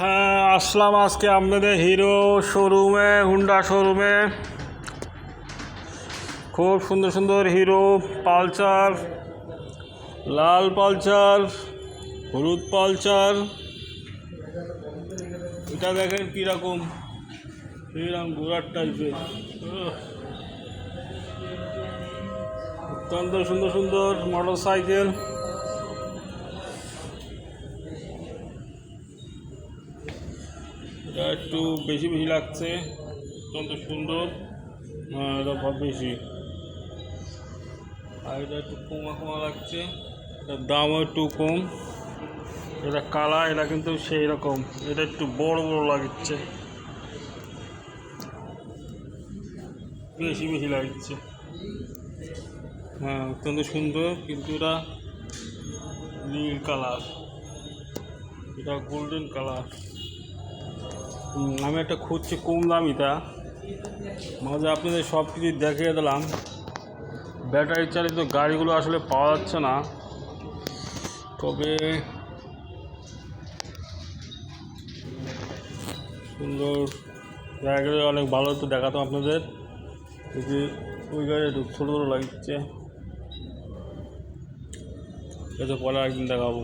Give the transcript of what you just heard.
হ্যাঁ, আসলাম আজকে আপনাদের হিরো শোরুমে, হুন্ডা শোরুমে। খুব সুন্দর সুন্দর হিরো পালসার, লাল পালসার, হলুদ পালসার। এটা দেখেন কীরকম ঘোড়ার টাইপের, অত্যন্ত সুন্দর সুন্দর মোটর সাইকেল। এটা একটু বেশি বেশি লাগছে, অত্যন্ত সুন্দর। হ্যাঁ, এটা বেশি। আর এটা একটু কমা কমা লাগছে, এটার দামও একটু কম। এটা কালা, এটা কিন্তু সেই রকম, এটা একটু বড় বড় লাগছে, বেশি বেশি লাগছে। হ্যাঁ, অত্যন্ত সুন্দর, কিন্তু এটা নীল কালার, এটা গোল্ডেন কালার। আমি একটা খুঁজছি কম দামিটা, মাঝে আপনাদের সব কিছু দেখিয়ে দিলাম। ব্যাটারি চালিত গাড়িগুলো আসলে পাওয়া যাচ্ছে না, তবে সুন্দর জায়গাগুলো অনেক ভালো একটু দেখাতাম আপনাদের। এই যে ওই গাড়ি একটু ছোটো ছোটো লাগছে, এটা পরে একদিন দেখাবো।